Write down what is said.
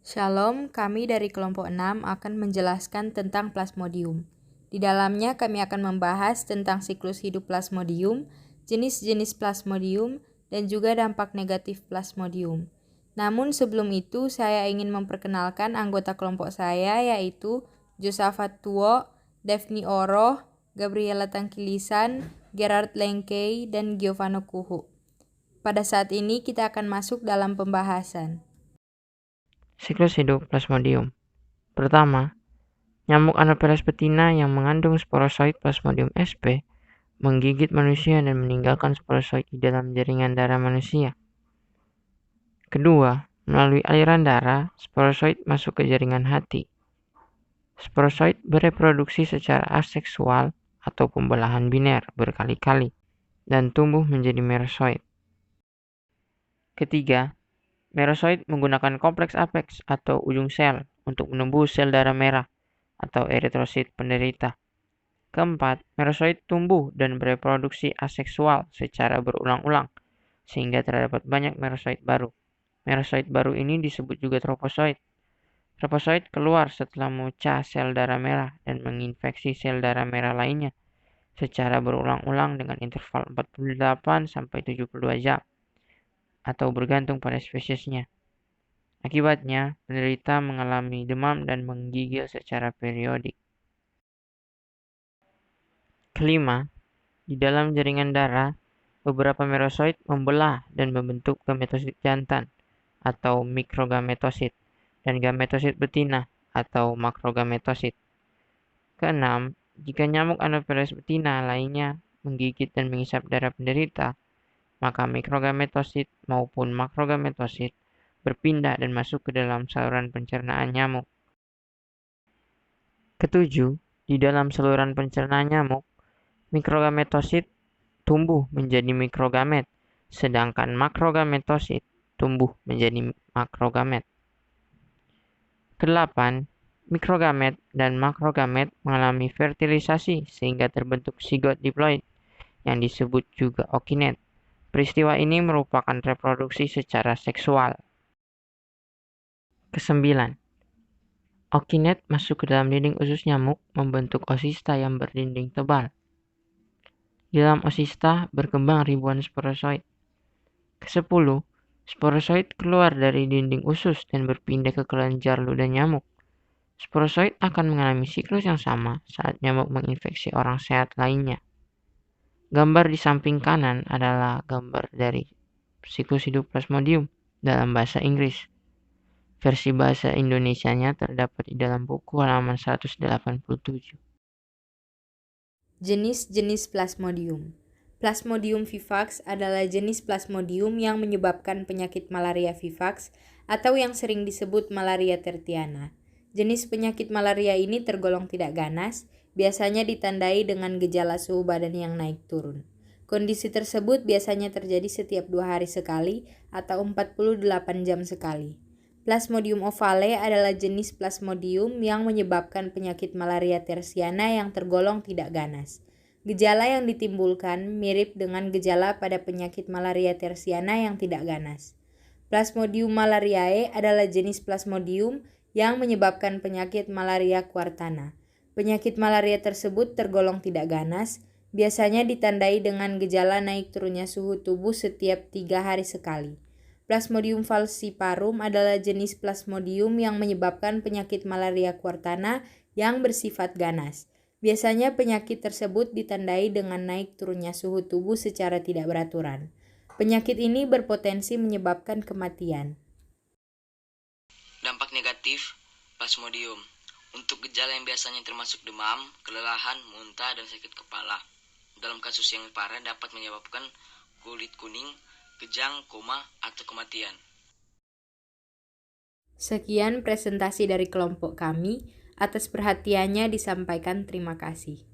Shalom, kami dari kelompok 6 akan menjelaskan tentang plasmodium. Di dalamnya kami akan membahas tentang siklus hidup plasmodium, jenis-jenis plasmodium, dan juga dampak negatif plasmodium. Namun sebelum itu saya ingin memperkenalkan anggota kelompok saya yaitu Josaphat Tuo, Daphne Oroh, Gabriela Tangkilisan, Gerard Lengkei, dan Giovanno Kuhu. Pada saat ini kita akan masuk dalam pembahasan. Siklus hidup plasmodium. Pertama, nyamuk Anopheles betina yang mengandung sporozoid Plasmodium sp menggigit manusia dan meninggalkan sporozoid di dalam jaringan darah manusia. Kedua, melalui aliran darah, sporozoid masuk ke jaringan hati. Sporozoid bereproduksi secara aseksual atau pembelahan biner berkali-kali dan tumbuh menjadi merozoid. Ketiga, merozoid menggunakan kompleks apex atau ujung sel untuk menembus sel darah merah atau eritrosit penderita. Keempat, merozoid tumbuh dan bereproduksi aseksual secara berulang-ulang, sehingga terdapat banyak merozoid baru. Merozoid baru ini disebut juga tropozoid. Tropozoid keluar setelah memecah sel darah merah dan menginfeksi sel darah merah lainnya secara berulang-ulang dengan interval 48-72 jam, atau bergantung pada spesiesnya. Akibatnya, penderita mengalami demam dan menggigil secara periodik. Kelima, di dalam jaringan darah, beberapa merozoid membelah dan membentuk gametosit jantan atau mikrogametosit dan gametosit betina atau makrogametosit. Keenam, jika nyamuk Anopheles betina lainnya menggigit dan menghisap darah penderita, maka mikrogametosit maupun makrogametosit berpindah dan masuk ke dalam saluran pencernaan nyamuk. Ketujuh, di dalam saluran pencernaan nyamuk, mikrogametosit tumbuh menjadi mikrogamet, sedangkan makrogametosit tumbuh menjadi makrogamet. Kedelapan, mikrogamet dan makrogamet mengalami fertilisasi sehingga terbentuk zigot diploid yang disebut juga okinet. Peristiwa ini merupakan reproduksi secara seksual. Kesembilan, okinet masuk ke dalam dinding usus nyamuk membentuk osista yang berdinding tebal. Di dalam osista berkembang ribuan sporozoid. Kesepuluh, sporozoid keluar dari dinding usus dan berpindah ke kelenjar ludah nyamuk. Sporozoid akan mengalami siklus yang sama saat nyamuk menginfeksi orang sehat lainnya. Gambar di samping kanan adalah gambar dari siklus hidup plasmodium dalam bahasa Inggris. Versi bahasa Indonesianya terdapat di dalam buku halaman 187. Jenis-jenis plasmodium. Plasmodium vivax adalah jenis plasmodium yang menyebabkan penyakit malaria vivax atau yang sering disebut malaria tertiana. Jenis penyakit malaria ini tergolong tidak ganas, biasanya ditandai dengan gejala suhu badan yang naik turun. Kondisi tersebut biasanya terjadi setiap 2 hari sekali atau 48 jam sekali. Plasmodium ovale adalah jenis plasmodium yang menyebabkan penyakit malaria tersiana yang tergolong tidak ganas. Gejala yang ditimbulkan mirip dengan gejala pada penyakit malaria tersiana yang tidak ganas. Plasmodium malariae adalah jenis plasmodium yang menyebabkan penyakit malaria quartana. Penyakit malaria tersebut tergolong tidak ganas, biasanya ditandai dengan gejala naik turunnya suhu tubuh setiap 3 hari sekali. Plasmodium falciparum adalah jenis plasmodium yang menyebabkan penyakit malaria quartana yang bersifat ganas. Biasanya penyakit tersebut ditandai dengan naik turunnya suhu tubuh secara tidak beraturan. Penyakit ini berpotensi menyebabkan kematian. Dampak negatif plasmodium. Untuk gejala yang biasanya termasuk demam, kelelahan, muntah, dan sakit kepala. Dalam kasus yang parah dapat menyebabkan kulit kuning, kejang, koma, atau kematian. Sekian presentasi dari kelompok kami. Atas perhatiannya disampaikan terima kasih.